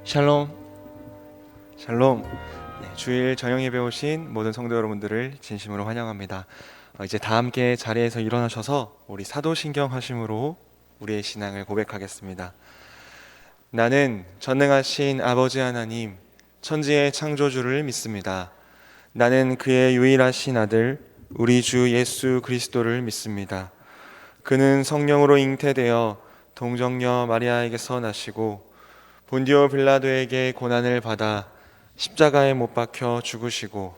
샬롬, 샬롬. 주일 저녁 예배 오신 모든 성도 여러분들을 진심으로 환영합니다. 이제 다 함께 자리에서 일어나셔서 우리 사도신경 하심으로 우리의 신앙을 고백하겠습니다. 나는 전능하신 아버지 하나님, 천지의 창조주를 믿습니다. 나는 그의 유일하신 아들, 우리 주 예수 그리스도를 믿습니다. 그는 성령으로 잉태되어 동정녀 마리아에게서 나시고 본디오 빌라도에게 고난을 받아 십자가에 못 박혀 죽으시고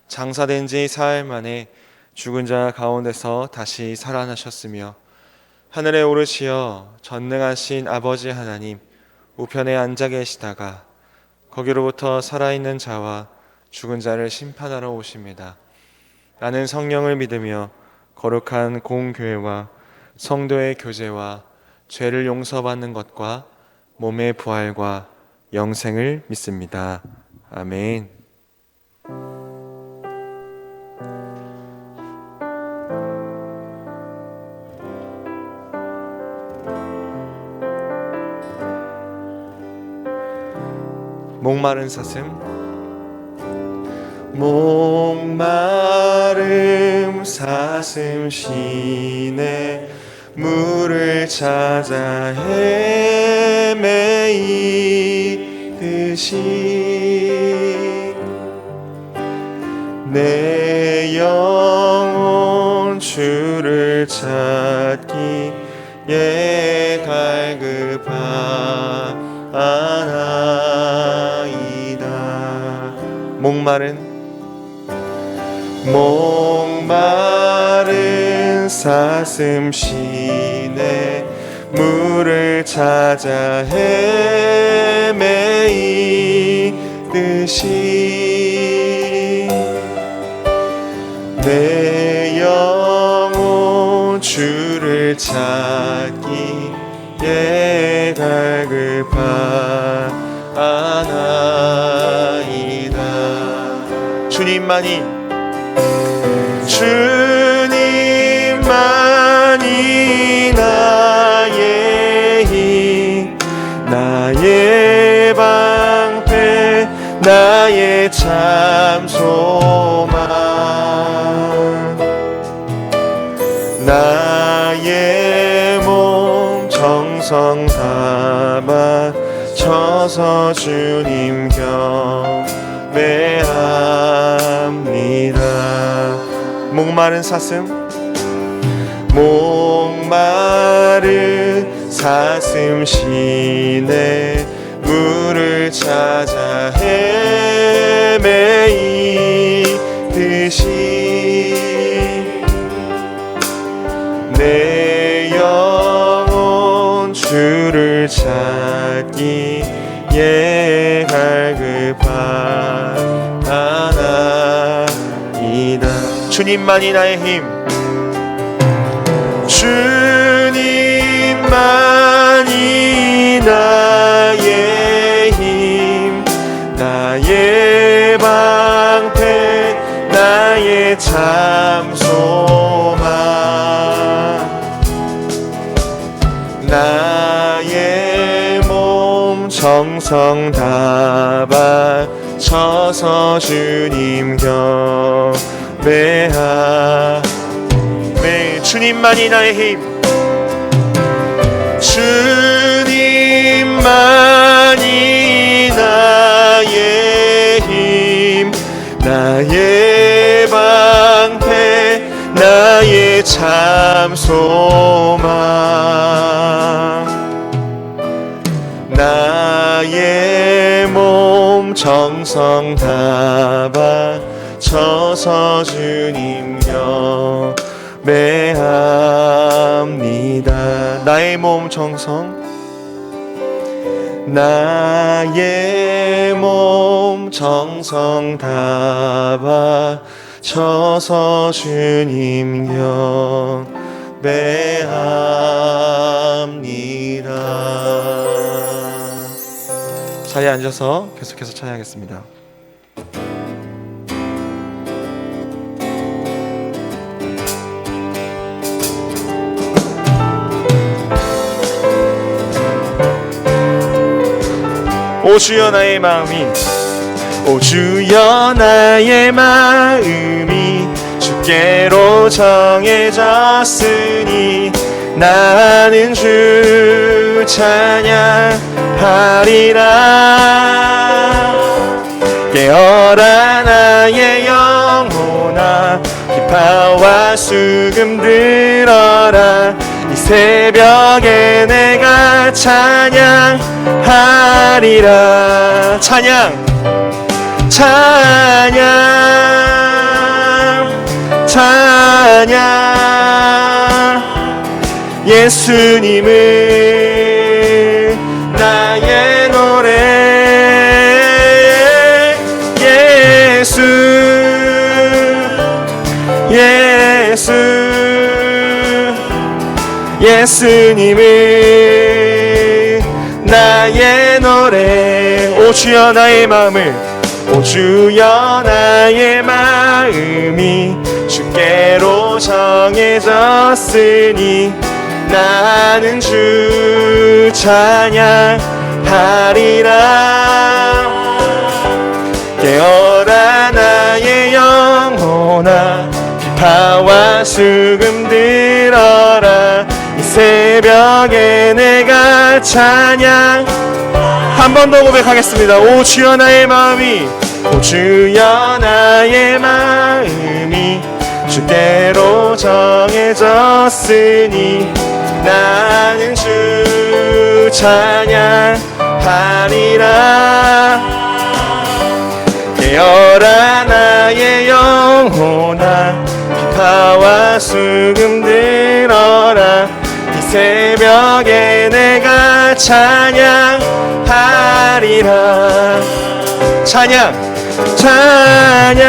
장사된 지 사흘 만에 죽은 자 가운데서 다시 살아나셨으며 하늘에 오르시어 전능하신 아버지 하나님 우편에 앉아 계시다가 거기로부터 살아있는 자와 죽은 자를 심판하러 오십니다. 나는 성령을 믿으며 거룩한 공교회와 성도의 교제와 죄를 용서받는 것과 몸의 부활과 영생을 믿습니다. 아멘. 목마른 사슴. 목마름 사슴 시내 물을 찾아 헤매이듯이 내 영혼 주를 찾기에 갈급하나이다. 목마른 사슴 시내 물을 찾아 헤매이듯이 내 영혼 주를 찾기에 갈급하나이다. 주님만이 나의 힘, 나의 방패, 나의 참 소망, 나의 몸 정성 다 바쳐서 주님 경배합니다. 목마른 사슴 시내 물을 찾아 헤매이듯이 내 영혼 주를 찾기에 갈급하나이다. 주님만이 나의 힘, 주님만이 나의 힘, 나의 방패, 나의 참 소망, 나의 몸 정성 다 바쳐서 주님 경배하. 주님만이 나의 힘, 주님만이 나의 힘, 나의 방패, 나의 참 소망, 나의 몸 정성 다 바쳐서 주님 경배합니다. 나의 몸 정성, 나의 몸 정성 다 바쳐서 주님 경배합니다. 자리에 앉아서 계속해서 찬양하겠습니다. 오 주여 나의 마음이 오 주여 나의 마음이 주께로 정해졌으니 나는 주 찬양하리라. 깨어라 나의 영혼아 기파와 수금 들어라. 이 새벽에 내가 찬양하리라. 찬양 찬양 찬양 예수님을 나의 노래 예수 예수 예수님을 나의 노래. 오 주여 나의 마음을 오 주여 나의 마음이 주께로 정해졌으니 나는 주 찬양하리라. 깨어라 나의 영혼아 기파와 수금 들어라. 이 새벽에 내가 찬양 한 번 더 고백하겠습니다. 오 주여 나의 마음이 오 주여 나의 마음이 주께로 정해졌으니 나는 주 찬양하리라. 깨어라 나의 영혼아 기파와 수금 들어라. 이 새벽에 내가 찬양하리라. 찬양 찬양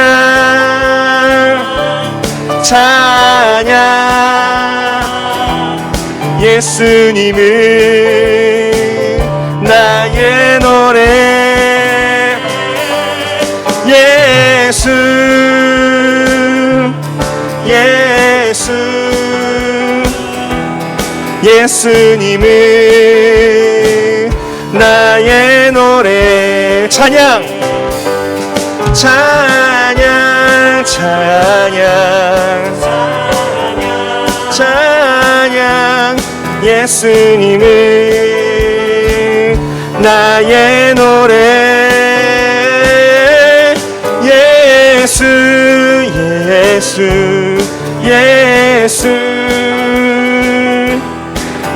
찬양 예수님을 나의 노래 예수 예수 예수님을 나의 노래. 찬양 찬양 찬양 찬양 예수님을 나의 노래 예수 예수 예수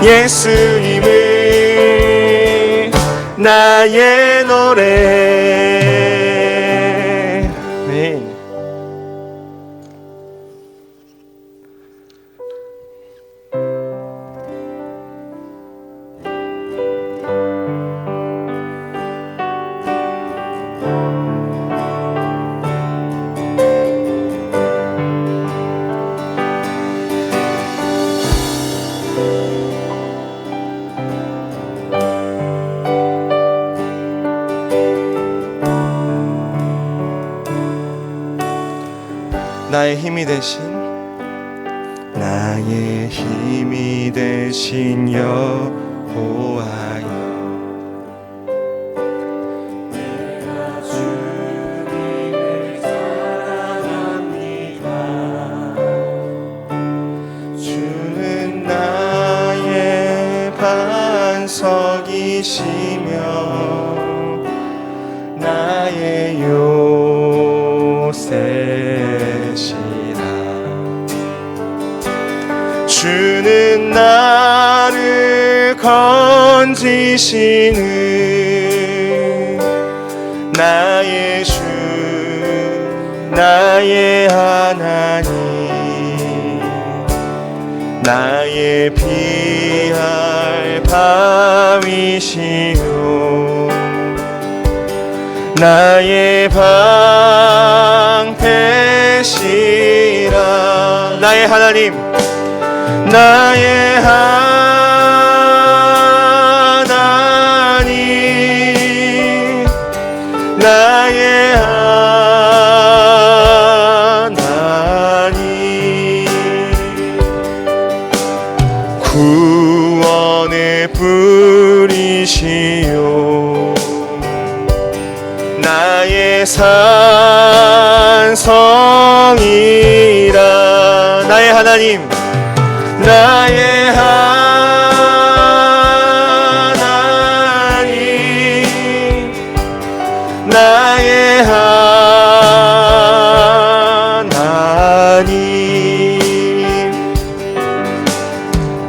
예수님을 나의 노래. 네. 나의 힘이 되신 나의 힘이 되신 여호와여 내가 주님을 사랑합니다. 주는 나의 반석이시며 나의 요새시라. 주는 나를 건지시는 나의 주 나의 하나님 나의 피할 바위시요 나의 방패시라. 나의 하나님 나의 하나님 나의 하나님 구원의 뿌리시요 나의 산성이라. 나의 하나님, 나의 하나님, 나의 하나님,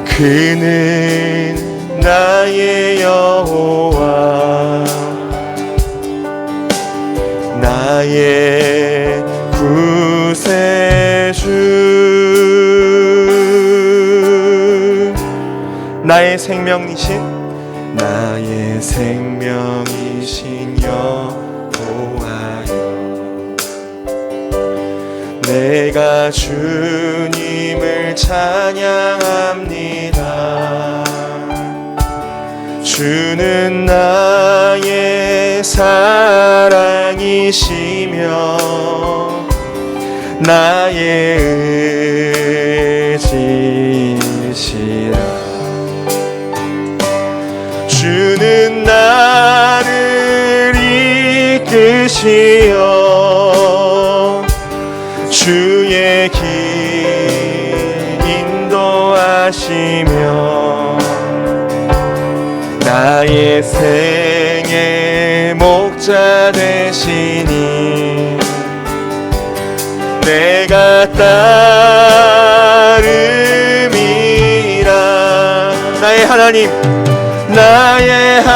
그는 나의 여호와, 나의 구세주, 나의 생명이신, 나의 생명이신 여호와여, 내가 주님을 찬양합니다. 주는 나의 사랑이시며 나의 의지시라. 주는 나를 이끄시어 주의 길 인도하시며 나의 생의 목자 되시니 내가 따름이라. 나의 하나님, 나의 하나님,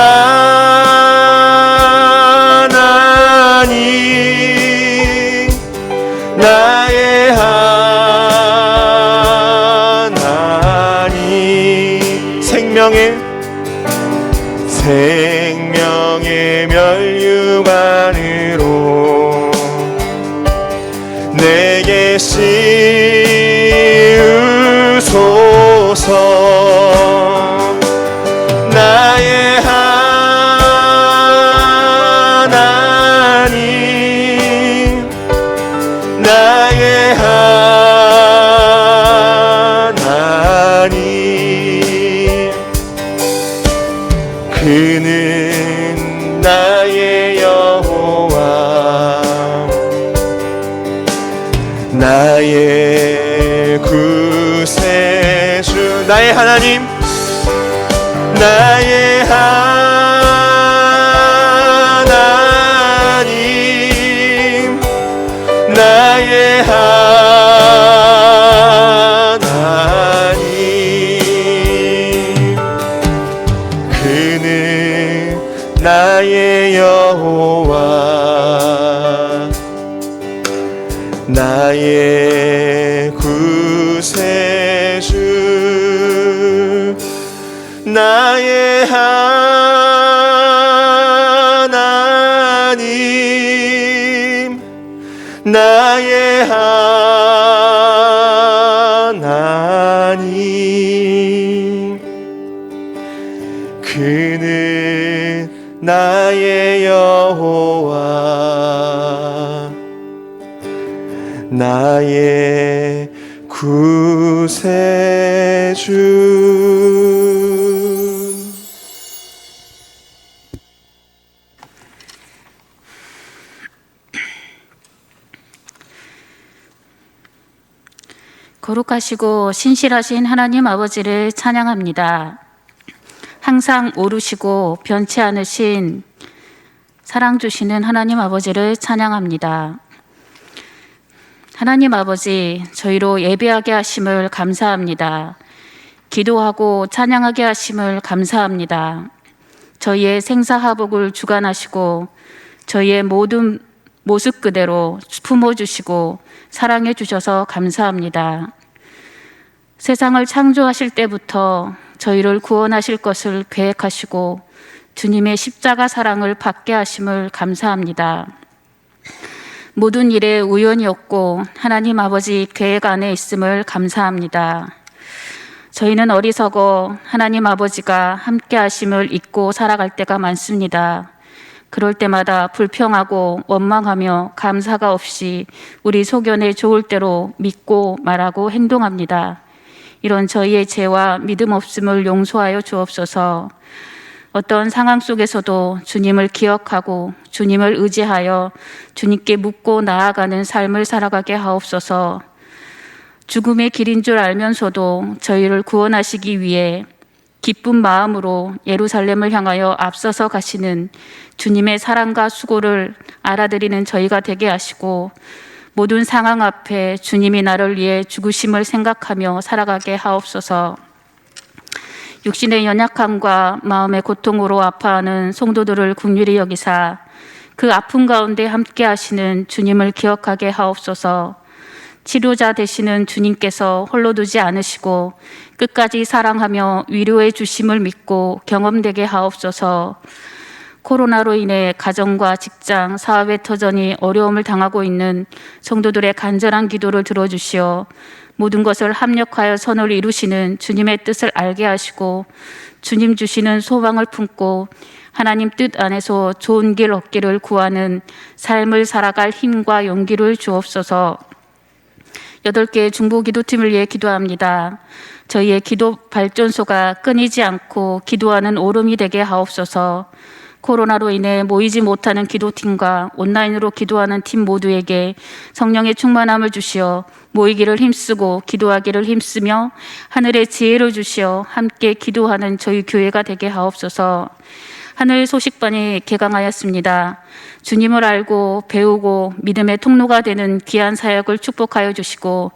나의 하나님, 생명의 면류관으로 내게 씌우소서. 나의 하나님, 나의 하나님, 그는 나의 여호와, 나의 구세주. 나의 하나님, 나의 하나님, 나의 하나님, 그는 나의 여호와, 나의 구세주, 나의 하나님, 나의 하나님, 그는 나의 여호와, 나의 구세주. 거룩하시고 신실하신 하나님 아버지를 찬양합니다. 항상 오르시고 변치 않으신 사랑 주시는 하나님 아버지를 찬양합니다. 하나님 아버지, 저희로 예배하게 하심을 감사합니다. 기도하고 찬양하게 하심을 감사합니다. 저희의 생사화복을 주관하시고 저희의 모든 모습 그대로 품어주시고 사랑해 주셔서 감사합니다. 세상을 창조하실 때부터 저희를 구원하실 것을 계획하시고 주님의 십자가 사랑을 받게 하심을 감사합니다. 모든 일에 우연이 없고 하나님 아버지 계획 안에 있음을 감사합니다. 저희는 어리석어 하나님 아버지가 함께 하심을 잊고 살아갈 때가 많습니다. 그럴 때마다 불평하고 원망하며 감사가 없이 우리 소견에 좋을 대로 믿고 말하고 행동합니다. 이런 저희의 죄와 믿음 없음을 용서하여 주옵소서. 어떤 상황 속에서도 주님을 기억하고 주님을 의지하여 주님께 묻고 나아가는 삶을 살아가게 하옵소서. 죽음의 길인 줄 알면서도 저희를 구원하시기 위해 기쁜 마음으로 예루살렘을 향하여 앞서서 가시는 주님의 사랑과 수고를 알아들이는 저희가 되게 하시고, 모든 상황 앞에 주님이 나를 위해 죽으심을 생각하며 살아가게 하옵소서. 육신의 연약함과 마음의 고통으로 아파하는 성도들을 긍휼히 여기사 그 아픔 가운데 함께 하시는 주님을 기억하게 하옵소서. 치료자 되시는 주님께서 홀로 두지 않으시고 끝까지 사랑하며 위로해 주심을 믿고 경험되게 하옵소서. 코로나로 인해 가정과 직장, 사업의 터전이 어려움을 당하고 있는 성도들의 간절한 기도를 들어주시어 모든 것을 합력하여 선을 이루시는 주님의 뜻을 알게 하시고 주님 주시는 소망을 품고 하나님 뜻 안에서 좋은 길 얻기를 구하는 삶을 살아갈 힘과 용기를 주옵소서. 8개의 중보기도팀을 위해 기도합니다. 저희의 기도 발전소가 끊이지 않고 기도하는 오름이 되게 하옵소서. 코로나로 인해 모이지 못하는 기도팀과 온라인으로 기도하는 팀 모두에게 성령의 충만함을 주시어 모이기를 힘쓰고 기도하기를 힘쓰며 하늘의 지혜를 주시어 함께 기도하는 저희 교회가 되게 하옵소서. 하늘 소식반이 개강하였습니다. 주님을 알고 배우고 믿음의 통로가 되는 귀한 사역을 축복하여 주시고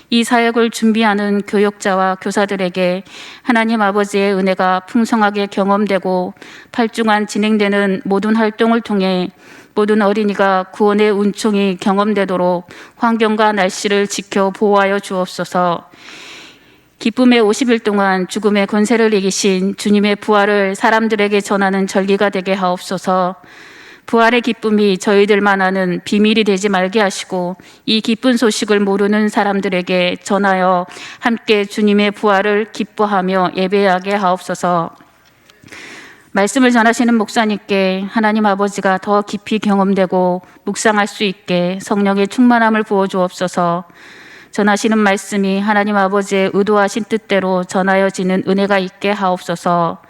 이 사역을 준비하는 교역자와 교사들에게 하나님 아버지의 은혜가 풍성하게 경험되고 8주간 진행되는 모든 활동을 통해 모든 어린이가 구원의 은총이 경험되도록 환경과 날씨를 지켜 보호하여 주옵소서. 기쁨의 50일 동안 죽음의 권세를 이기신 주님의 부활을 사람들에게 전하는 절기가 되게 하옵소서. 부활의 기쁨이 저희들만 아는 비밀이 되지 말게 하시고 이 기쁜 소식을 모르는 사람들에게 전하여 함께 주님의 부활을 기뻐하며 예배하게 하옵소서. 말씀을 전하시는 목사님께 하나님 아버지가 더 깊이 경험되고 묵상할 수 있게 성령의 충만함을 부어주옵소서. 전하시는 말씀이 하나님 아버지의 의도하신 뜻대로 전하여지는 은혜가 있게 하옵소서.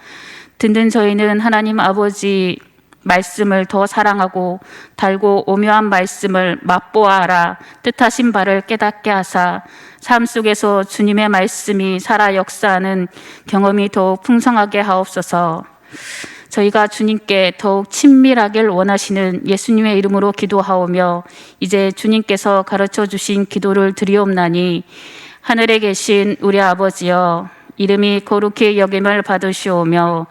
듣는 저희는 하나님 아버지 말씀을 더 사랑하고 달고 오묘한 말씀을 맛보아하라 뜻하신 바를 깨닫게 하사 삶 속에서 주님의 말씀이 살아 역사하는 경험이 더욱 풍성하게 하옵소서. 저희가 주님께 더욱 친밀하길 원하시는 예수님의 이름으로 기도하오며 이제 주님께서 가르쳐 주신 기도를 드리옵나니 하늘에 계신 우리 아버지여, 이름이 거룩히 여김을 받으시오며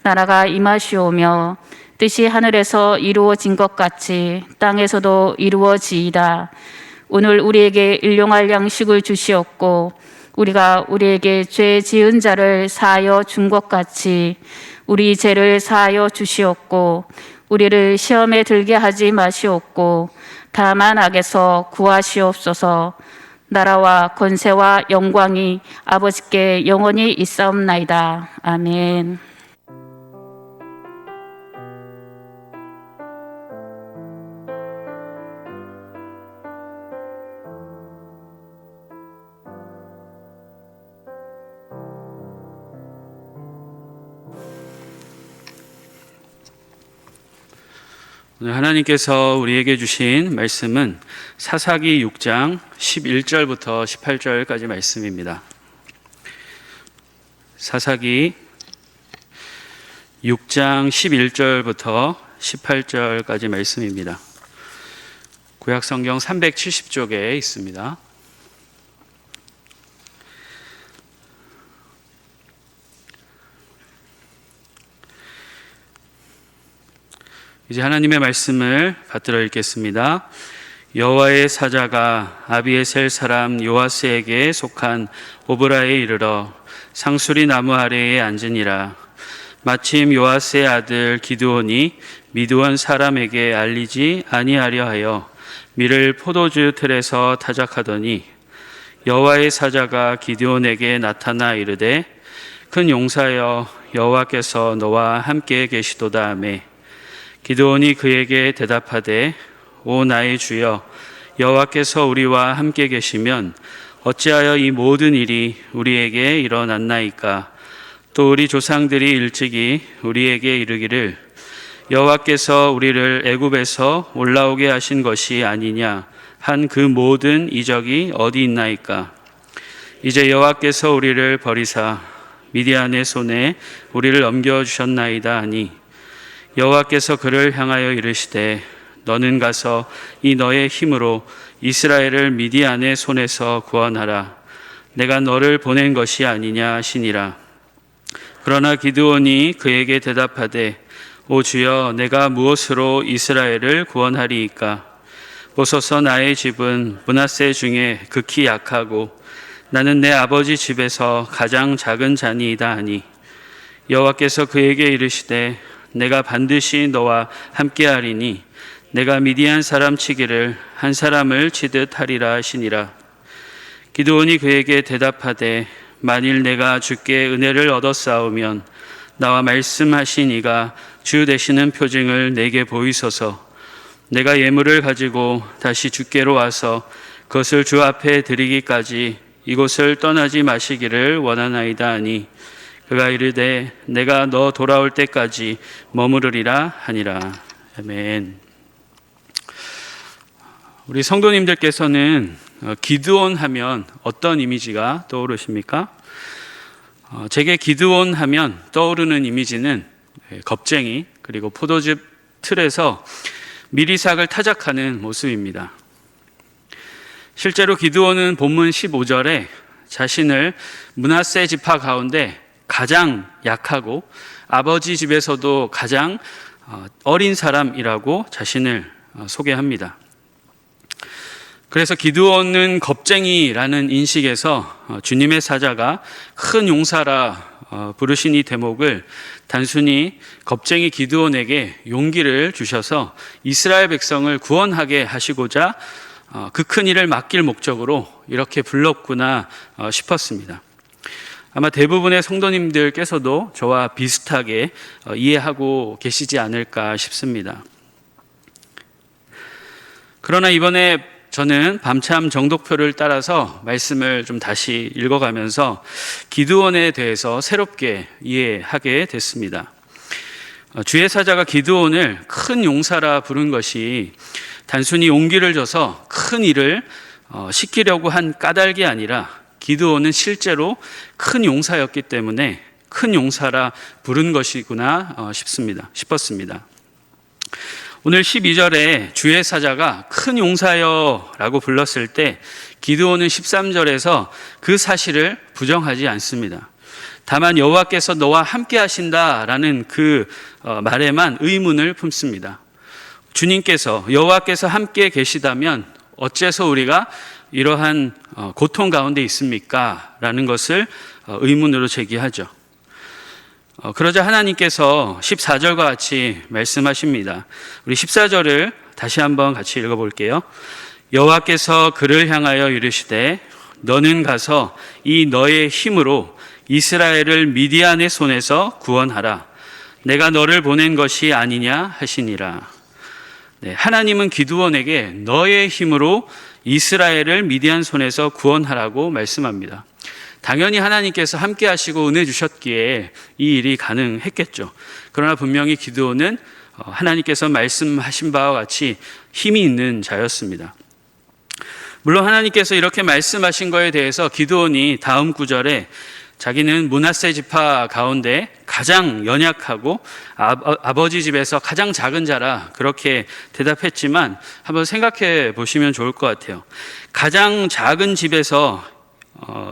나라가 임하시오며 뜻이 하늘에서 이루어진 것 같이 땅에서도 이루어지이다. 오늘 우리에게 일용할 양식을 주시옵고 우리가 우리에게 죄 지은 자를 사하여 준 것 같이 우리 죄를 사하여 주시옵고 우리를 시험에 들게 하지 마시옵고 다만 악에서 구하시옵소서. 나라와 권세와 영광이 아버지께 영원히 있사옵나이다. 아멘. 오늘 하나님께서 우리에게 주신 말씀은 사사기 6장 11절부터 18절까지 말씀입니다. 사사기 6장 11절부터 18절까지 말씀입니다. 구약성경 370쪽에 있습니다. 이제 하나님의 말씀을 받들어 읽겠습니다. 여호와의 사자가 아비에셀 사람 요아스에게 속한 오브라에 이르러 상수리 나무 아래에 앉으니라. 마침 요아스의 아들 기드온이 미드원 사람에게 알리지 아니하려 하여 밀을 포도주 틀에서 타작하더니 여호와의 사자가 기드온에게 나타나 이르되 큰 용사여 여호와께서 너와 함께 계시도다 하매 기드온이 그에게 대답하되 오 나의 주여 여호와께서 우리와 함께 계시면 어찌하여 이 모든 일이 우리에게 일어났나이까. 또 우리 조상들이 일찍이 우리에게 이르기를 여호와께서 우리를 애굽에서 올라오게 하신 것이 아니냐 한 그 모든 이적이 어디 있나이까. 이제 여호와께서 우리를 버리사 미디안의 손에 우리를 넘겨주셨나이다 하니 여호와께서 그를 향하여 이르시되 너는 가서 이 너의 힘으로 이스라엘을 미디안의 손에서 구원하라. 내가 너를 보낸 것이 아니냐 하시니라. 그러나 기드온이 그에게 대답하되 오 주여, 내가 무엇으로 이스라엘을 구원하리이까? 보소서, 나의 집은 므낫세 중에 극히 약하고 나는 내 아버지 집에서 가장 작은 자니이다 하니 여호와께서 그에게 이르시되 내가 반드시 너와 함께하리니 내가 미디안 사람 치기를 한 사람을 치듯 하리라 하시니라. 기드온이 그에게 대답하되 만일 내가 주께 은혜를 얻었사오면 나와 말씀하신 이가 주 되시는 표징을 내게 보이소서. 내가 예물을 가지고 다시 주께로 와서 그것을 주 앞에 드리기까지 이곳을 떠나지 마시기를 원하나이다 하니 그가 이르되 내가 너 돌아올 때까지 머무르리라 하니라. 아멘. 우리 성도님들께서는 기드온 하면 어떤 이미지가 떠오르십니까? 제게 기드온 하면 떠오르는 이미지는 겁쟁이 그리고 포도즙 틀에서 미리삭을 타작하는 모습입니다. 실제로 기드온은 본문 15절에 자신을 므낫세 지파 가운데 가장 약하고 아버지 집에서도 가장 어린 사람이라고 자신을 소개합니다. 그래서 기드온은 겁쟁이라는 인식에서 주님의 사자가 큰 용사라 부르신 이 대목을 단순히 겁쟁이 기드온에게 용기를 주셔서 이스라엘 백성을 구원하게 하시고자 그 큰 일을 맡길 목적으로 이렇게 불렀구나 싶었습니다. 아마 대부분의 성도님들께서도 저와 비슷하게 이해하고 계시지 않을까 싶습니다. 그러나 이번에 저는 밤참 정독표를 따라서 말씀을 좀 다시 읽어가면서 기드온에 대해서 새롭게 이해하게 됐습니다. 주의 사자가 기드온을 큰 용사라 부른 것이 단순히 용기를 줘서 큰 일을 시키려고 한 까닭이 아니라 기드온은 실제로 큰 용사였기 때문에 큰 용사라 부른 것이구나 싶었습니다. 오늘 12절에 주의 사자가 큰 용사여 라고 불렀을 때 기드온은 13절에서 그 사실을 부정하지 않습니다. 다만 여호와께서 너와 함께 하신다라는 그 말에만 의문을 품습니다. 주님께서 여호와께서 함께 계시다면 어째서 우리가 이러한 고통 가운데 있습니까? 라는 것을 의문으로 제기하죠. 그러자 하나님께서 14절과 같이 말씀하십니다. 우리 14절을 다시 한번 같이 읽어볼게요. 여호와께서 그를 향하여 이르시되 너는 가서 이 너의 힘으로 이스라엘을 미디안의 손에서 구원하라. 내가 너를 보낸 것이 아니냐 하시니라. 네, 하나님은 기드온에게 너의 힘으로 이스라엘을 미디안 손에서 구원하라고 말씀합니다. 당연히 하나님께서 함께 하시고 은혜 주셨기에 이 일이 가능했겠죠. 그러나 분명히 기드온은 하나님께서 말씀하신 바와 같이 힘이 있는 자였습니다. 물론 하나님께서 이렇게 말씀하신 거에 대해서 기드온이 다음 구절에 자기는 므낫세 지파 가운데 가장 연약하고 아버지 집에서 가장 작은 자라 그렇게 대답했지만 한번 생각해 보시면 좋을 것 같아요. 가장 작은 집에서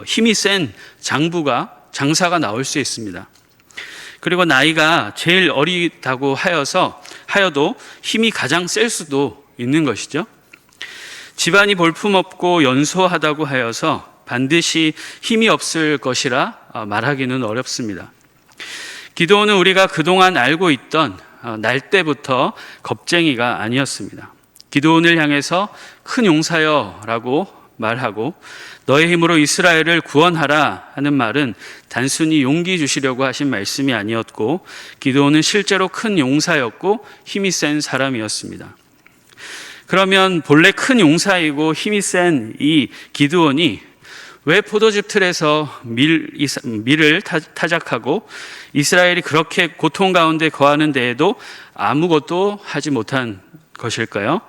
힘이 센 장사가 나올 수 있습니다. 그리고 나이가 제일 어리다고 하여도 힘이 가장 셀 수도 있는 것이죠. 집안이 볼품없고 연소하다고 하여서 반드시 힘이 없을 것이라 말하기는 어렵습니다. 기드온은 우리가 그동안 알고 있던 날 때부터 겁쟁이가 아니었습니다. 기드온을 향해서 큰 용사여 라고 말하고 너의 힘으로 이스라엘을 구원하라 하는 말은 단순히 용기 주시려고 하신 말씀이 아니었고 기드온은 실제로 큰 용사였고 힘이 센 사람이었습니다. 그러면 본래 큰 용사이고 힘이 센 이 기드온이 왜 포도즙 틀에서 밀을 타작하고 이스라엘이 그렇게 고통 가운데 거하는 데에도 아무것도 하지 못한 것일까요?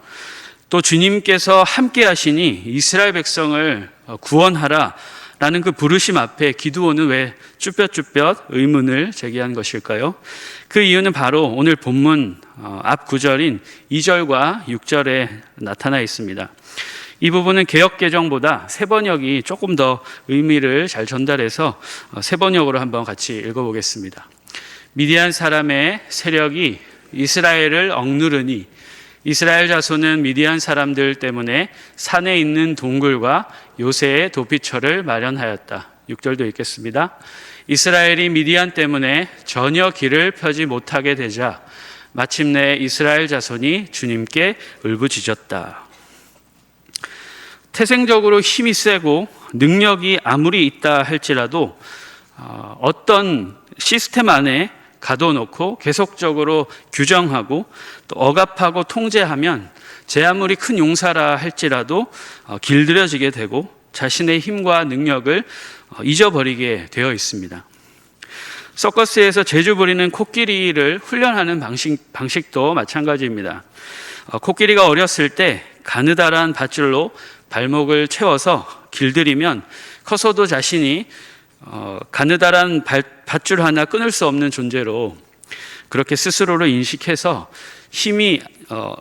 또 주님께서 함께 하시니 이스라엘 백성을 구원하라 라는 그 부르심 앞에 기드온은 왜 쭈뼛쭈뼛 의문을 제기한 것일까요? 그 이유는 바로 오늘 본문 앞 구절인 2절과 6절에 나타나 있습니다. 이 부분은 개역개정보다 새번역이 조금 더 의미를 잘 전달해서 새번역으로 한번 같이 읽어보겠습니다. 미디안 사람의 세력이 이스라엘을 억누르니 이스라엘 자손은 미디안 사람들 때문에 산에 있는 동굴과 요새의 도피처를 마련하였다. 6절도 읽겠습니다. 이스라엘이 미디안 때문에 전혀 길을 펴지 못하게 되자 마침내 이스라엘 자손이 주님께 울부짖었다. 태생적으로 힘이 세고 능력이 아무리 있다 할지라도 어떤 시스템 안에 가둬놓고 계속적으로 규정하고 또 억압하고 통제하면 제 아무리 큰 용사라 할지라도 길들여지게 되고 자신의 힘과 능력을 잊어버리게 되어 있습니다. 서커스에서 재주 부리는 코끼리를 훈련하는 방식도 마찬가지입니다. 코끼리가 어렸을 때 가느다란 밧줄로 발목을 채워서 길들이면 커서도 자신이 가느다란 밧줄 하나 끊을 수 없는 존재로 그렇게 스스로를 인식해서 힘이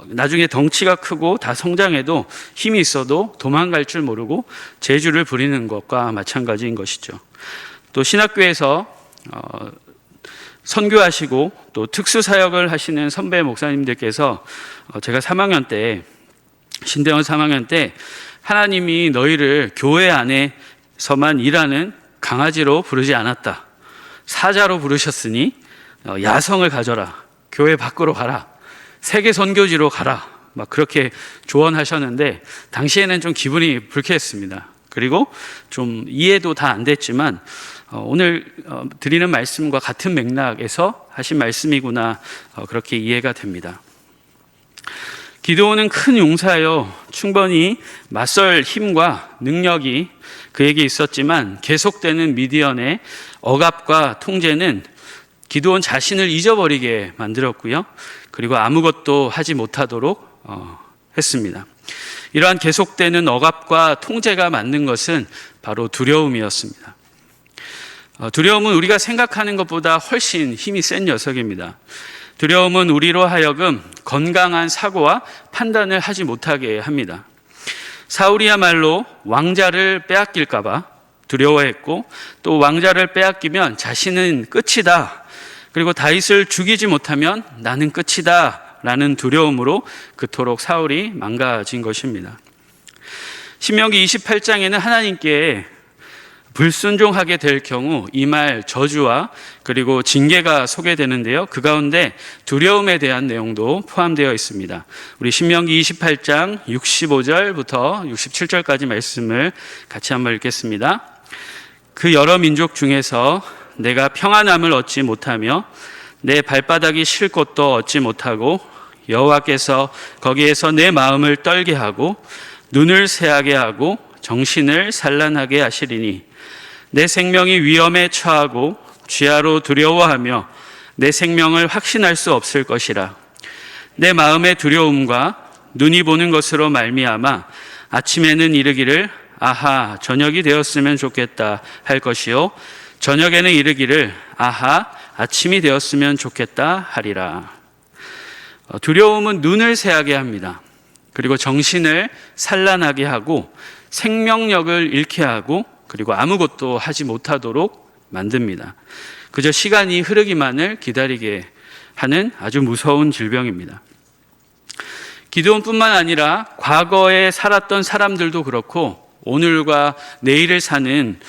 나중에 덩치가 크고 다 성장해도 힘이 있어도 도망갈 줄 모르고 재주를 부리는 것과 마찬가지인 것이죠. 또 신학교에서 선교하시고 또 특수사역을 하시는 선배 목사님들께서 제가 3학년 때 신대원 3학년 때 하나님이 너희를 교회 안에서만 일하는 강아지로 부르지 않았다. 사자로 부르셨으니 야성을 가져라. 교회 밖으로 가라. 세계 선교지로 가라. 막 그렇게 조언하셨는데 당시에는 좀 기분이 불쾌했습니다. 그리고 좀 이해도 다 안 됐지만 오늘 드리는 말씀과 같은 맥락에서 하신 말씀이구나 그렇게 이해가 됩니다. 기드온은 큰 용사여 충분히 맞설 힘과 능력이 그에게 있었지만 계속되는 미디안의 억압과 통제는 기드온 자신을 잊어버리게 만들었고요. 그리고 아무것도 하지 못하도록 했습니다. 이러한 계속되는 억압과 통제가 만든 것은 바로 두려움이었습니다. 두려움은 우리가 생각하는 것보다 훨씬 힘이 센 녀석입니다. 두려움은 우리로 하여금 건강한 사고와 판단을 하지 못하게 합니다. 사울이야말로 왕자를 빼앗길까봐 두려워했고 또 왕자를 빼앗기면 자신은 끝이다. 그리고 다윗을 죽이지 못하면 나는 끝이다. 라는 두려움으로 그토록 사울이 망가진 것입니다. 신명기 28장에는 하나님께 불순종하게 될 경우 임할 저주와 그리고 징계가 소개되는데요. 그 가운데 두려움에 대한 내용도 포함되어 있습니다. 우리 신명기 28장 65절부터 67절까지 말씀을 같이 한번 읽겠습니다. 그 여러 민족 중에서 내가 평안함을 얻지 못하며 내 발바닥이 쉴 곳도 얻지 못하고 여호와께서 거기에서 내 마음을 떨게 하고 눈을 새하게 하고 정신을 산란하게 하시리니 내 생명이 위험에 처하고 쥐하로 두려워하며 내 생명을 확신할 수 없을 것이라. 내 마음의 두려움과 눈이 보는 것으로 말미암아 아침에는 이르기를 아하 저녁이 되었으면 좋겠다 할 것이요 저녁에는 이르기를 아하 아침이 되었으면 좋겠다 하리라. 두려움은 눈을 새하게 합니다. 그리고 정신을 산란하게 하고 생명력을 잃게 하고 그리고 아무것도 하지 못하도록 만듭니다. 그저 시간이 흐르기만을 기다리게 하는 아주 무서운 질병입니다. 기드온뿐만 아니라 과거에 살았던 사람들도 그렇고 오늘과 내일을 사는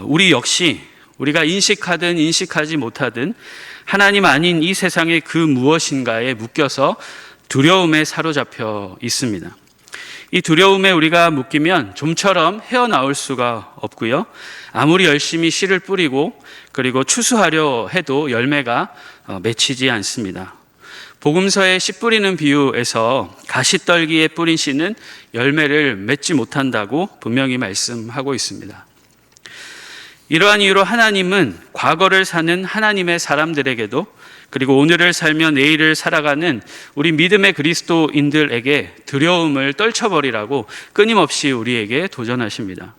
우리 역시 우리가 인식하든 인식하지 못하든 하나님 아닌 이 세상의 그 무엇인가에 묶여서 두려움에 사로잡혀 있습니다. 이 두려움에 우리가 묶이면 좀처럼 헤어나올 수가 없고요. 아무리 열심히 씨를 뿌리고 그리고 추수하려 해도 열매가 맺히지 않습니다. 복음서의 씨 뿌리는 비유에서 가시떨기에 뿌린 씨는 열매를 맺지 못한다고 분명히 말씀하고 있습니다. 이러한 이유로 하나님은 과거를 사는 하나님의 사람들에게도, 그리고 오늘을 살며 내일을 살아가는 우리 믿음의 그리스도인들에게 두려움을 떨쳐버리라고 끊임없이 우리에게 도전하십니다.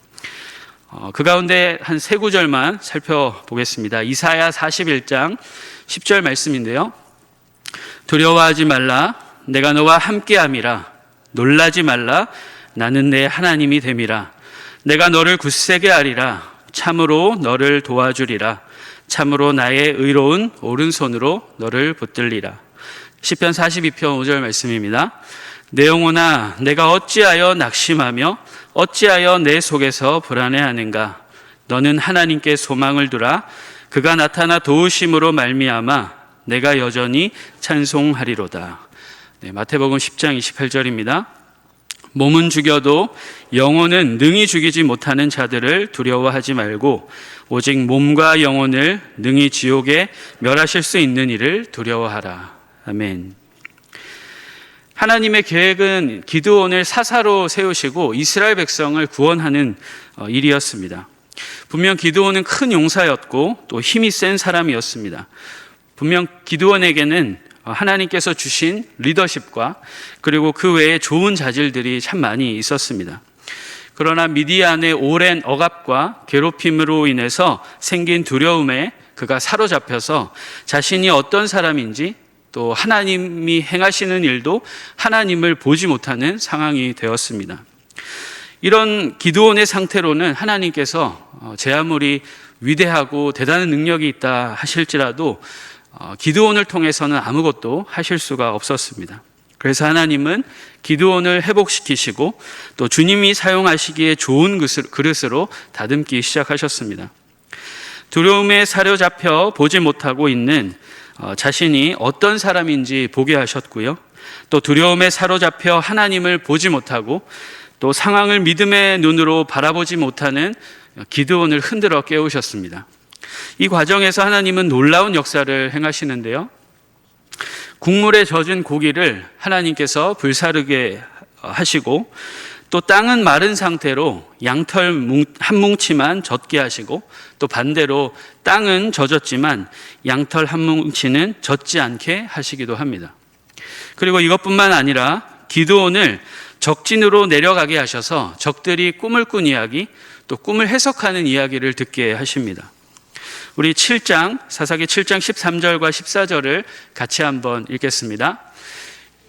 그 가운데 한 세 구절만 살펴보겠습니다. 이사야 41장 10절 말씀인데요. 두려워하지 말라, 내가 너와 함께함이라. 놀라지 말라, 나는 내 하나님이 됨이라. 내가 너를 굳세게 하리라. 참으로 너를 도와주리라. 참으로 나의 의로운 오른손으로 너를 붙들리라. 시편 42편 5절 말씀입니다. 내 영혼아, 내가 어찌하여 낙심하며 어찌하여 내 속에서 불안해하는가? 너는 하나님께 소망을 두라. 그가 나타나 도우심으로 말미암아 내가 여전히 찬송하리로다. 네, 마태복음 10장 28절입니다. 몸은 죽여도 영혼은 능히 죽이지 못하는 자들을 두려워하지 말고 오직 몸과 영혼을 능히 지옥에 멸하실 수 있는 이를 두려워하라. 아멘. 하나님의 계획은 기드온을 사사로 세우시고 이스라엘 백성을 구원하는 일이었습니다. 분명 기드온은 큰 용사였고 또 힘이 센 사람이었습니다. 분명 기드온에게는 하나님께서 주신 리더십과 그리고 그 외에 좋은 자질들이 참 많이 있었습니다. 그러나 미디안의 오랜 억압과 괴롭힘으로 인해서 생긴 두려움에 그가 사로잡혀서 자신이 어떤 사람인지 또 하나님이 행하시는 일도 하나님을 보지 못하는 상황이 되었습니다. 이런 기드온의 상태로는 하나님께서 제 아무리 위대하고 대단한 능력이 있다 하실지라도 기드온을 통해서는 아무것도 하실 수가 없었습니다. 그래서 하나님은 기드온을 회복시키시고 또 주님이 사용하시기에 좋은 그릇으로 다듬기 시작하셨습니다. 두려움에 사로잡혀 보지 못하고 있는 자신이 어떤 사람인지 보게 하셨고요. 또 두려움에 사로잡혀 하나님을 보지 못하고 또 상황을 믿음의 눈으로 바라보지 못하는 기드온을 흔들어 깨우셨습니다. 이 과정에서 하나님은 놀라운 역사를 행하시는데요. 국물에 젖은 고기를 하나님께서 불사르게 하시고 또 땅은 마른 상태로 양털 한 뭉치만 젖게 하시고 또 반대로 땅은 젖었지만 양털 한 뭉치는 젖지 않게 하시기도 합니다. 그리고 이것뿐만 아니라 기드온을 적진으로 내려가게 하셔서 적들이 꿈을 꾼 이야기 또 꿈을 해석하는 이야기를 듣게 하십니다. 우리 7장 사사기 7장 13절과 14절을 같이 한번 읽겠습니다.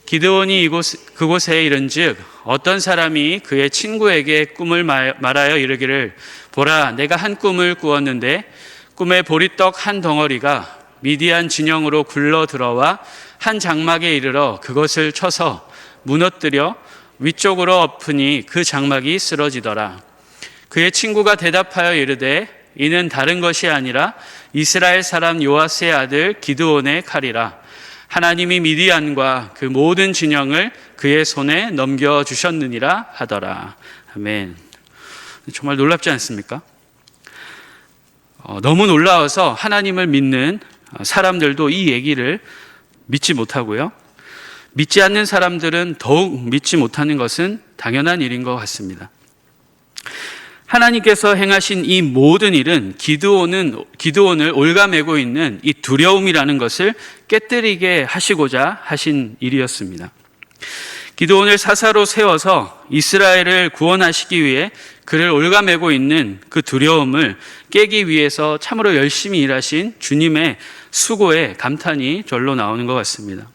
기드온이 그곳에 이른즉 어떤 사람이 그의 친구에게 꿈을 말하여 이르기를 보라 내가 한 꿈을 꾸었는데 꿈에 보리떡 한 덩어리가 미디안 진영으로 굴러 들어와 한 장막에 이르러 그것을 쳐서 무너뜨려 위쪽으로 엎으니 그 장막이 쓰러지더라. 그의 친구가 대답하여 이르되 이는 다른 것이 아니라 이스라엘 사람 요아스의 아들 기드온의 칼이라. 하나님이 미디안과 그 모든 진영을 그의 손에 넘겨주셨느니라 하더라. 아멘. 정말 놀랍지 않습니까? 너무 놀라워서 하나님을 믿는 사람들도 이 얘기를 믿지 못하고요. 믿지 않는 사람들은 더욱 믿지 못하는 것은 당연한 일인 것 같습니다. 하나님께서 행하신 이 모든 일은 기드온을 올가매고 있는 이 두려움이라는 것을 깨뜨리게 하시고자 하신 일이었습니다. 기드온을 사사로 세워서 이스라엘을 구원하시기 위해 그를 올가매고 있는 그 두려움을 깨기 위해서 참으로 열심히 일하신 주님의 수고에 감탄이 절로 나오는 것 같습니다.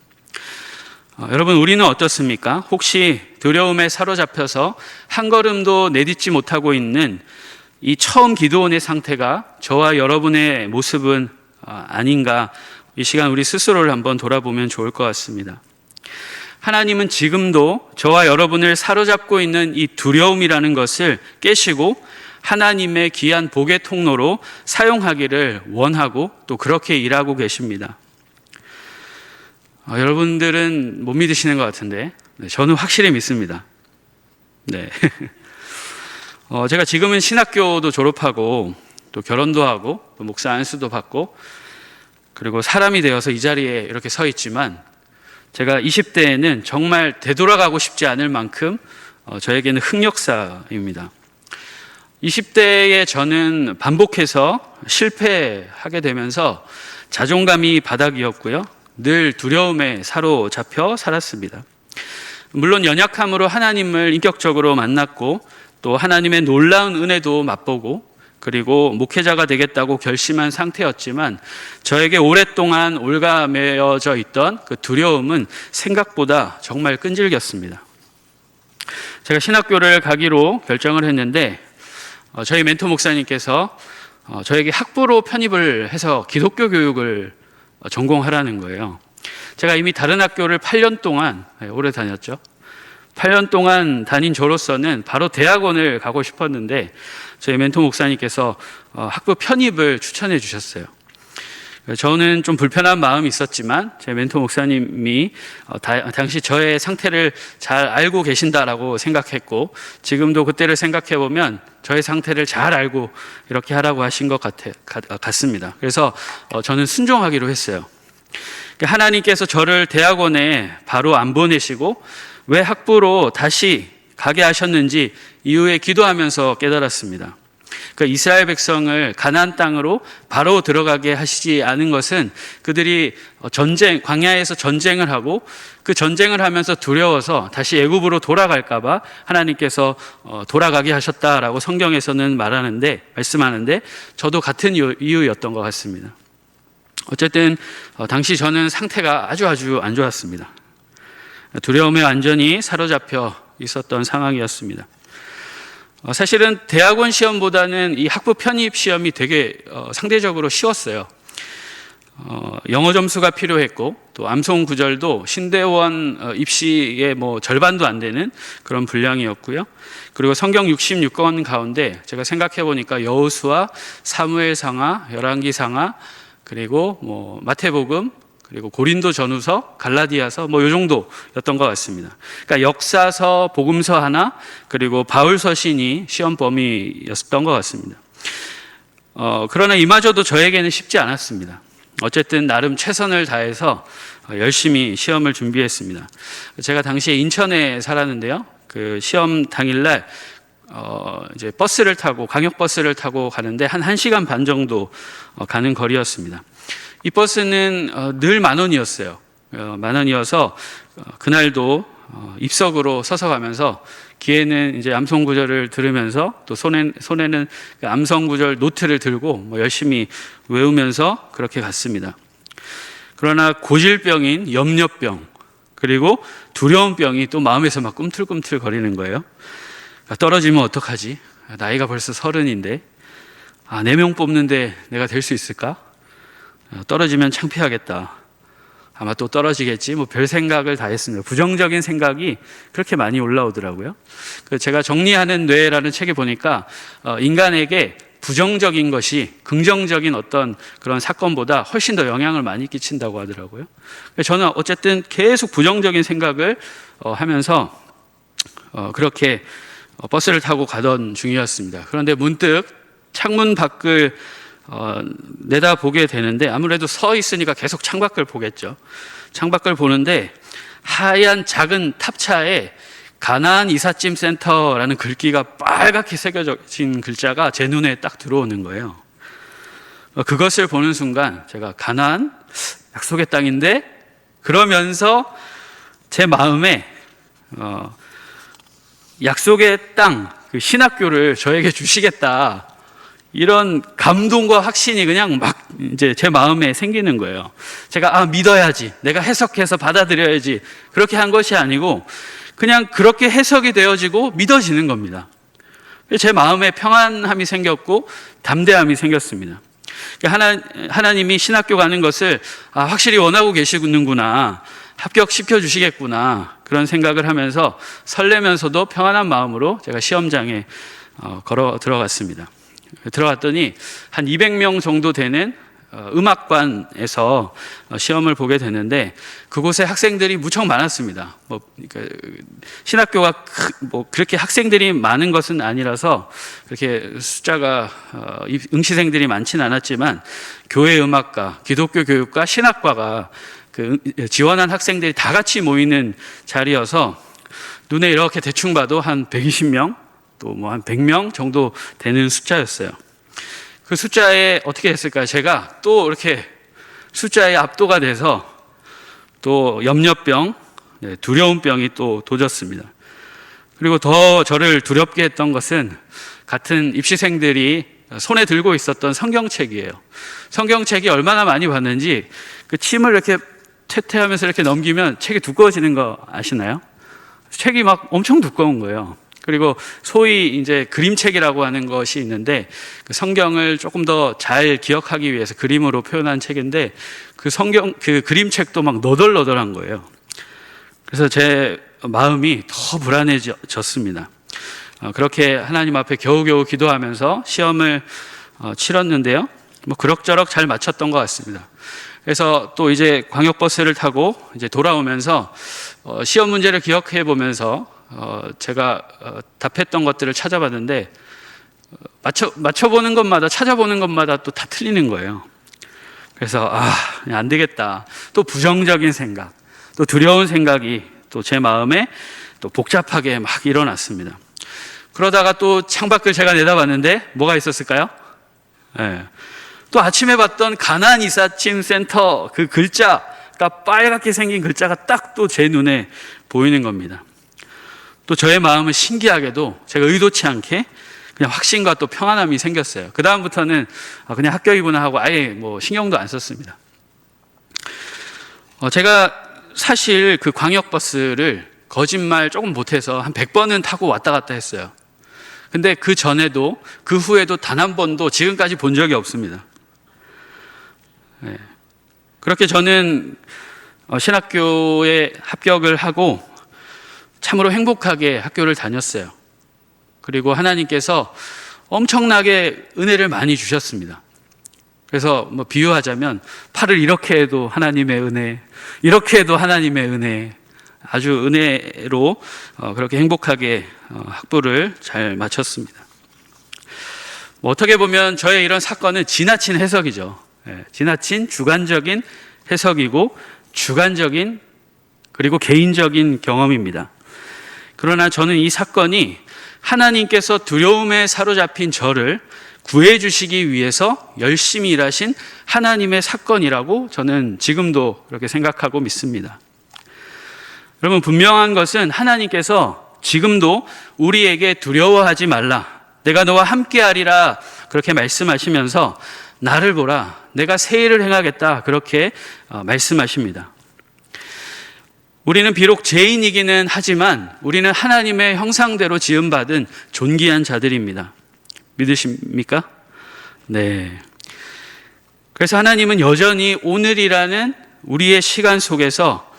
여러분, 우리는 어떻습니까? 혹시 두려움에 사로잡혀서 한 걸음도 내딛지 못하고 있는 이 처음 기드온의 상태가 저와 여러분의 모습은 아닌가? 이 시간 우리 스스로를 한번 돌아보면 좋을 것 같습니다. 하나님은 지금도 저와 여러분을 사로잡고 있는 이 두려움이라는 것을 깨시고 하나님의 귀한 복의 통로로 사용하기를 원하고 또 그렇게 일하고 계십니다. 여러분들은 못 믿으시는 것 같은데 저는 확실히 믿습니다. 네. 제가 지금은 신학교도 졸업하고 또 결혼도 하고 또 목사 안수도 받고 그리고 사람이 되어서 이 자리에 이렇게 서 있지만 제가 20대에는 정말 되돌아가고 싶지 않을 만큼 저에게는 흑역사입니다. 20대에 저는 반복해서 실패하게 되면서 자존감이 바닥이었고요. 늘 두려움에 사로잡혀 살았습니다. 물론 연약함으로 하나님을 인격적으로 만났고 또 하나님의 놀라운 은혜도 맛보고 그리고 목회자가 되겠다고 결심한 상태였지만 저에게 오랫동안 올가매어져 있던 그 두려움은 생각보다 정말 끈질겼습니다. 제가 신학교를 가기로 결정을 했는데 저희 멘토 목사님께서 저에게 학부로 편입을 해서 기독교 교육을 전공하라는 거예요. 제가 이미 다른 학교를 8년 동안 오래 다녔죠. 8년 동안 다닌 저로서는 바로 대학원을 가고 싶었는데 저희 멘토 목사님께서 학부 편입을 추천해 주셨어요. 저는 좀 불편한 마음이 있었지만 제 멘토 목사님이 당시 저의 상태를 잘 알고 계신다라고 생각했고 지금도 그때를 생각해 보면 저의 상태를 잘 알고 이렇게 하라고 하신 것 같습니다. 그래서 저는 순종하기로 했어요. 하나님께서 저를 대학원에 바로 안 보내시고 왜 학부로 다시 가게 하셨는지 이후에 기도하면서 깨달았습니다. 그 이스라엘 백성을 가나안 땅으로 바로 들어가게 하시지 않은 것은 그들이 광야에서 전쟁을 하고 그 전쟁을 하면서 두려워서 다시 애굽으로 돌아갈까 봐 하나님께서 돌아가게 하셨다라고 성경에서는 말씀하는데 저도 같은 이유였던 것 같습니다. 어쨌든 당시 저는 상태가 아주 안 좋았습니다. 두려움에 완전히 사로잡혀 있었던 상황이었습니다. 사실은 대학원 시험보다는 이 학부 편입 시험이 되게 상대적으로 쉬웠어요. 영어 점수가 필요했고 또 암송 구절도 신대원 입시의 절반도 안 되는 그런 분량이었고요. 그리고 성경 66권 가운데 제가 생각해 보니까 여호수아, 사무엘상하, 열왕기상하, 그리고 마태복음, 그리고 고린도 전후서, 갈라디아서 요 정도였던 것 같습니다. 그러니까 역사서, 복음서 하나, 그리고 바울 서신이 시험 범위였던 것 같습니다. 그러나 이마저도 저에게는 쉽지 않았습니다. 어쨌든 나름 최선을 다해서 열심히 시험을 준비했습니다. 제가 당시에 인천에 살았는데요. 그 시험 당일날 이제 버스를 타고 광역버스를 타고 가는데 한 1시간 반 정도 가는 거리였습니다. 이 버스는 늘 10,000원이었어요. 10,000원이어서 그날도 입석으로 서서 가면서 귀에는 이제 암송 구절을 들으면서 또 손에는 암송 구절 노트를 들고 열심히 외우면서 그렇게 갔습니다. 그러나 고질병인 염려병 그리고 두려움병이 또 마음에서 막 꿈틀꿈틀 거리는 거예요. 떨어지면 어떡하지? 나이가 벌써 30인데 4명 뽑는데 내가 될 수 있을까? 떨어지면 창피하겠다. 아마 또 떨어지겠지. 별 생각을 다 했습니다. 부정적인 생각이 그렇게 많이 올라오더라고요. 제가 정리하는 뇌라는 책에 보니까 인간에게 부정적인 것이 긍정적인 어떤 그런 사건보다 훨씬 더 영향을 많이 끼친다고 하더라고요. 저는 어쨌든 계속 부정적인 생각을 하면서 그렇게 버스를 타고 가던 중이었습니다. 그런데 문득 창문 밖을 내다보게 되는데 아무래도 서 있으니까 계속 창밖을 보겠죠. 창밖을 보는데 하얀 작은 탑차에 가나안 이삿짐 센터라는 글귀가 빨갛게 새겨진 글자가 제 눈에 딱 들어오는 거예요. 그것을 보는 순간 제가 가나안 약속의 땅인데 그러면서 제 마음에 약속의 땅 그 신학교를 저에게 주시겠다. 이런 감동과 확신이 그냥 막 이제 제 마음에 생기는 거예요. 제가 믿어야지, 내가 해석해서 받아들여야지 그렇게 한 것이 아니고 그냥 그렇게 해석이 되어지고 믿어지는 겁니다. 제 마음에 평안함이 생겼고 담대함이 생겼습니다. 하나님이 신학교 가는 것을 확실히 원하고 계시는구나, 합격시켜 주시겠구나 그런 생각을 하면서 설레면서도 평안한 마음으로 제가 시험장에 걸어 들어갔습니다. 들어갔더니 한 200명 정도 되는 음악관에서 시험을 보게 됐는데 그곳에 학생들이 무척 많았습니다. 신학교가 그렇게 학생들이 많은 것은 아니라서 그렇게 숫자가 응시생들이 많지는 않았지만 교회 음악과, 기독교 교육과, 신학과가 지원한 학생들이 다 같이 모이는 자리여서 눈에 이렇게 대충 봐도 한 120명 또 뭐 한 100명 정도 되는 숫자였어요. 그 숫자에 어떻게 했을까요? 제가 또 이렇게 숫자에 압도가 돼서 또 염려병, 두려운 병이 또 도졌습니다. 그리고 더 저를 두렵게 했던 것은 같은 입시생들이 손에 들고 있었던 성경책이에요. 성경책이 얼마나 많이 봤는지 그 침을 이렇게 퇴퇴하면서 이렇게 넘기면 책이 두꺼워지는 거 아시나요? 책이 막 엄청 두꺼운 거예요. 그리고 소위 이제 그림책이라고 하는 것이 있는데 그 성경을 조금 더 잘 기억하기 위해서 그림으로 표현한 책인데 그 그림책도 막 너덜너덜한 거예요. 그래서 제 마음이 더 불안해졌습니다. 그렇게 하나님 앞에 겨우겨우 기도하면서 시험을 치렀는데요. 뭐 그럭저럭 잘 마쳤던 것 같습니다. 그래서 또 이제 광역버스를 타고 이제 돌아오면서 시험 문제를 기억해 보면서 제가 답했던 것들을 찾아봤는데 맞춰보는 것마다 찾아보는 것마다 또 다 틀리는 거예요. 그래서 안 되겠다. 또 부정적인 생각, 또 두려운 생각이 또 제 마음에 또 복잡하게 막 일어났습니다. 그러다가 또 창밖을 제가 내다봤는데 뭐가 있었을까요? 네. 또 아침에 봤던 가나안 이삿짐 센터 그 글자가 빨갛게 생긴 글자가 딱 또 제 눈에 보이는 겁니다. 또 저의 마음은 신기하게도 제가 의도치 않게 그냥 확신과 또 평안함이 생겼어요. 그 다음부터는 그냥 합격이구나 하고 아예 뭐 신경도 안 썼습니다. 제가 사실 그 광역버스를 거짓말 조금 못해서 한 100번은 타고 왔다 갔다 했어요. 근데 그 전에도 그 후에도 단 한 번도 지금까지 본 적이 없습니다. 네. 그렇게 저는 신학교에 합격을 하고 참으로 행복하게 학교를 다녔어요. 그리고 하나님께서 엄청나게 은혜를 많이 주셨습니다. 그래서 뭐 비유하자면 팔을 이렇게 해도 하나님의 은혜, 이렇게 해도 하나님의 은혜, 아주 은혜로 그렇게 행복하게 학부를 잘 마쳤습니다. 뭐 어떻게 보면 저의 이런 사건은 지나친 해석이죠. 지나친 주관적인 해석이고 주관적인 그리고 개인적인 경험입니다. 그러나 저는 이 사건이 하나님께서 두려움에 사로잡힌 저를 구해주시기 위해서 열심히 일하신 하나님의 사건이라고 저는 지금도 그렇게 생각하고 믿습니다. 여러분, 분명한 것은 하나님께서 지금도 우리에게 두려워하지 말라, 내가 너와 함께하리라 그렇게 말씀하시면서 나를 보라, 내가 새 일을 행하겠다 그렇게 말씀하십니다. 우리는 비록 죄인이기는 하지만 우리는 하나님의 형상대로 지음받은 존귀한 자들입니다. 믿으십니까? 네. 그래서 하나님은 여전히 오늘이라는 우리의 시간 속에서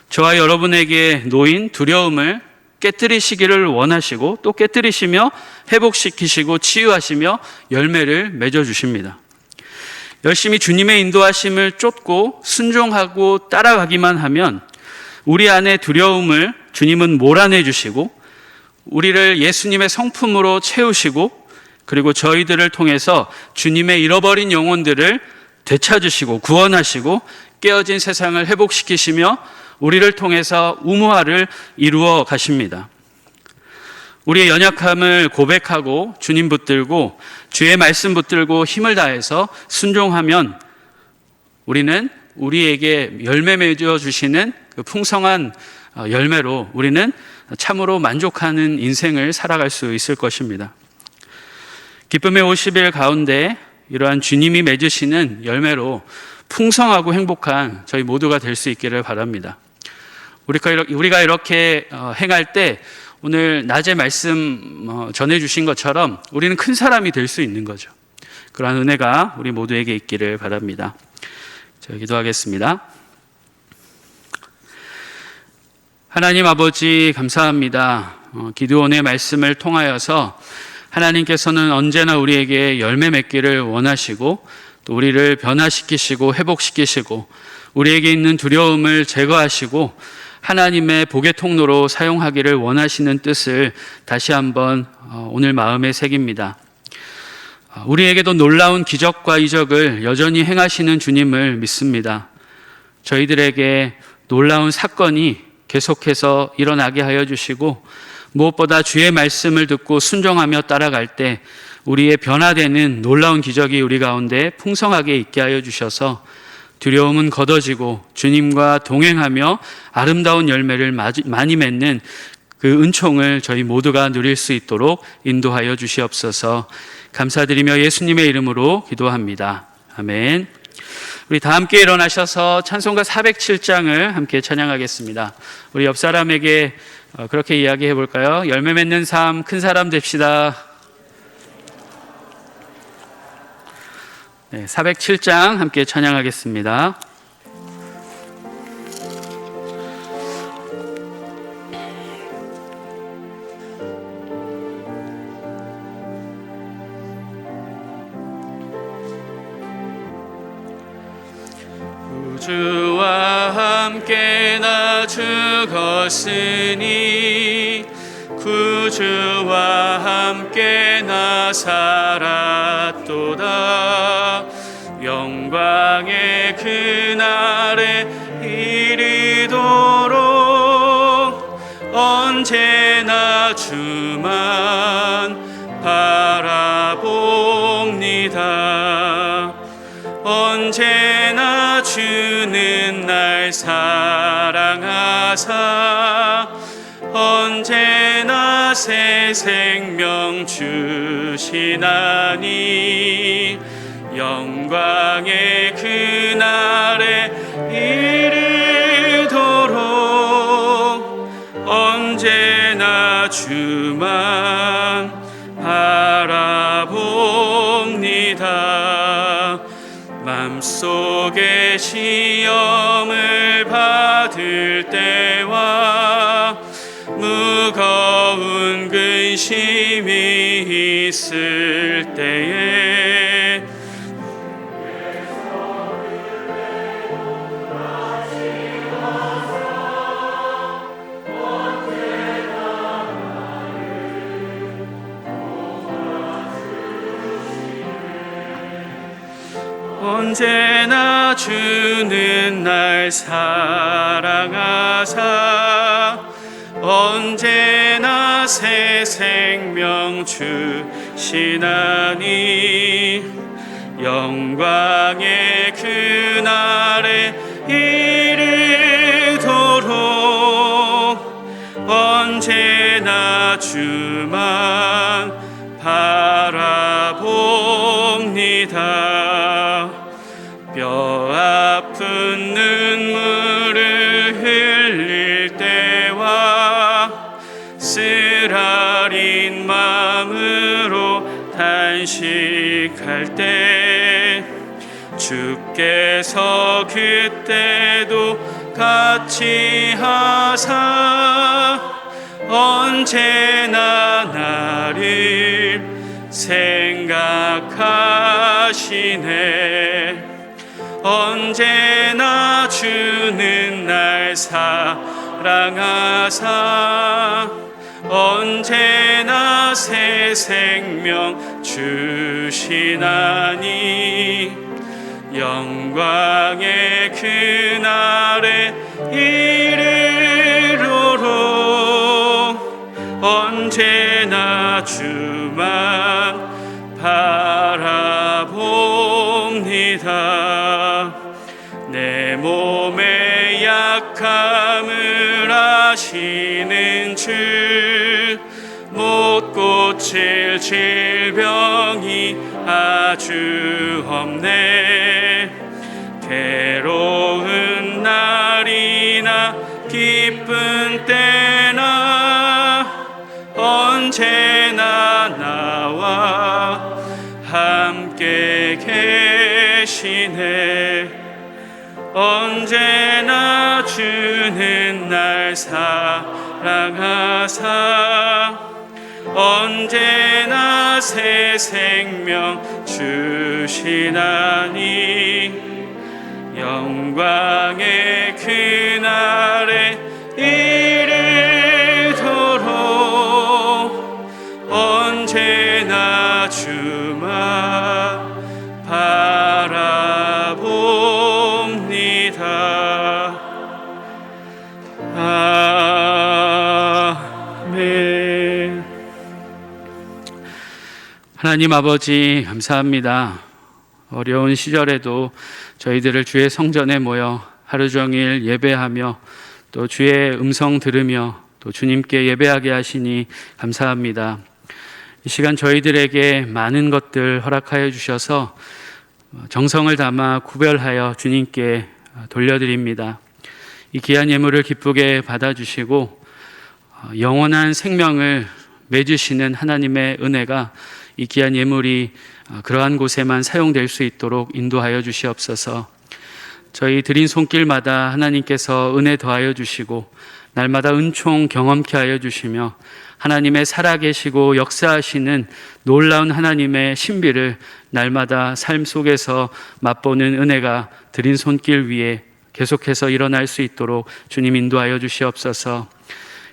저와 여러분에게 놓인 두려움을 깨뜨리시기를 원하시고 또 깨뜨리시며 회복시키시고 치유하시며 열매를 맺어주십니다. 열심히 주님의 인도하심을 쫓고 순종하고 따라가기만 하면 우리 안에 두려움을 주님은 몰아내 주시고 우리를 예수님의 성품으로 채우시고 그리고 저희들을 통해서 주님의 잃어버린 영혼들을 되찾으시고 구원하시고 깨어진 세상을 회복시키시며 우리를 통해서 우무화를 이루어 가십니다. 우리의 연약함을 고백하고 주님 붙들고 주의 말씀 붙들고 힘을 다해서 순종하면 우리는 우리에게 열매 맺어 주시는 그 풍성한 열매로 우리는 참으로 만족하는 인생을 살아갈 수 있을 것입니다. 기쁨의 50일 가운데 이러한 주님이 맺으시는 열매로 풍성하고 행복한 저희 모두가 될 수 있기를 바랍니다. 우리가 이렇게 행할 때 오늘 낮에 말씀 전해주신 것처럼 우리는 큰 사람이 될 수 있는 거죠. 그러한 은혜가 우리 모두에게 있기를 바랍니다. 자, 기도하겠습니다. 하나님 아버지 감사합니다. 기드온의 말씀을 통하여서 하나님께서는 언제나 우리에게 열매 맺기를 원하시고 또 우리를 변화시키시고 회복시키시고 우리에게 있는 두려움을 제거하시고 하나님의 복의 통로로 사용하기를 원하시는 뜻을 다시 한번 오늘 마음에 새깁니다. 우리에게도 놀라운 기적과 이적을 여전히 행하시는 주님을 믿습니다. 저희들에게 놀라운 사건이 계속해서 일어나게 하여 주시고 무엇보다 주의 말씀을 듣고 순종하며 따라갈 때 우리의 변화되는 놀라운 기적이 우리 가운데 풍성하게 있게 하여 주셔서 두려움은 걷어지고 주님과 동행하며 아름다운 열매를 많이 맺는 그 은총을 저희 모두가 누릴 수 있도록 인도하여 주시옵소서. 감사드리며 예수님의 이름으로 기도합니다. 아멘. 우리 다 함께 일어나셔서 찬송가 407장을 함께 찬양하겠습니다. 우리 옆 사람에게 그렇게 이야기해 볼까요? 열매 맺는 삶, 큰 사람 됩시다. 네, 407장 함께 찬양하겠습니다. 구주와 함께 나 죽었으니 구주와 함께 나 살았도다. 영광의 그날에 이르도록 언제나 주만 바라봅니다. 언제나 주는 날 사랑하사 언제나 새 생명 주시나니 영광의 그날에 이르도록 언제나 주만 바라봅니다. 맘속에 시험을 받을 때와 무거운 근심이 있을 때에 언제나 주는 날 사랑하사 언제나 새 생명 주시나니 영광의 그날에 이르도록 언제나 주만 바라봅니다. 뼈 아픈 눈물을 흘릴 때와 쓰라린 마음으로 단식할 때 주께서 그때도 같이 하사 언제나 나를 생각하시네. 언제나 주는 날 사랑하사 언제나 새 생명 주시나니 영광의 그날에 이르도록 언제나 주만 바라봅니다. 내 몸의 약함을 아시는 주 못 고칠 질병이 아주 없네. 괴로운 날이나 기쁜 때나 언제나 나와 함께 계시네. 언제나 주는 날 사랑하사 언제나 새 생명 주시나니 영광의 그날에 이르도록 언제나 주만 바라봅니다. 아멘. 하나님 아버지 감사합니다. 어려운 시절에도 저희들을 주의 성전에 모여 하루 종일 예배하며 또 주의 음성 들으며 또 주님께 예배하게 하시니 감사합니다. 이 시간 저희들에게 많은 것들 허락하여 주셔서 정성을 담아 구별하여 주님께 돌려드립니다. 이 귀한 예물을 기쁘게 받아주시고 영원한 생명을 맺으시는 하나님의 은혜가 이 귀한 예물이 그러한 곳에만 사용될 수 있도록 인도하여 주시옵소서. 저희 드린 손길마다 하나님께서 은혜 더하여 주시고 날마다 은총 경험케 하여 주시며 하나님의 살아계시고 역사하시는 놀라운 하나님의 신비를 날마다 삶 속에서 맛보는 은혜가 드린 손길 위에 계속해서 일어날 수 있도록 주님 인도하여 주시옵소서.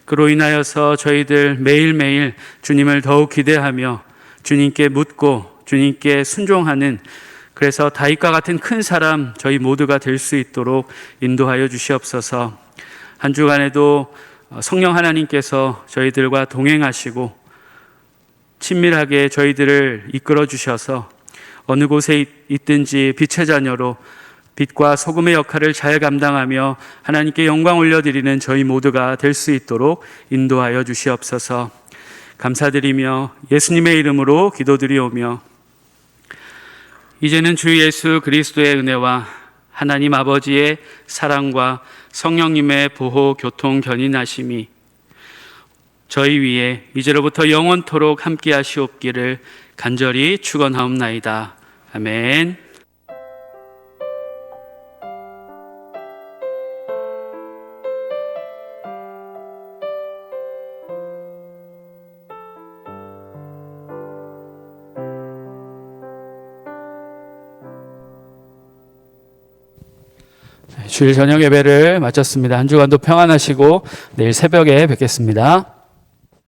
그로 인하여서 저희들 매일매일 주님을 더욱 기대하며 주님께 묻고 주님께 순종하는, 그래서 다윗과 같은 큰 사람 저희 모두가 될 수 있도록 인도하여 주시옵소서. 한 주간에도 성령 하나님께서 저희들과 동행하시고 친밀하게 저희들을 이끌어 주셔서 어느 곳에 있든지 빛의 자녀로 빛과 소금의 역할을 잘 감당하며 하나님께 영광 올려드리는 저희 모두가 될 수 있도록 인도하여 주시옵소서. 감사드리며 예수님의 이름으로 기도드리오며 이제는 주 예수 그리스도의 은혜와 하나님 아버지의 사랑과 성령님의 보호 교통 견인하심이 저희 위에 이제로부터 영원토록 함께 하시옵기를 간절히 축원하옵나이다. 아멘. 주일 저녁 예배를 마쳤습니다. 한 주간도 평안하시고 내일 새벽에 뵙겠습니다.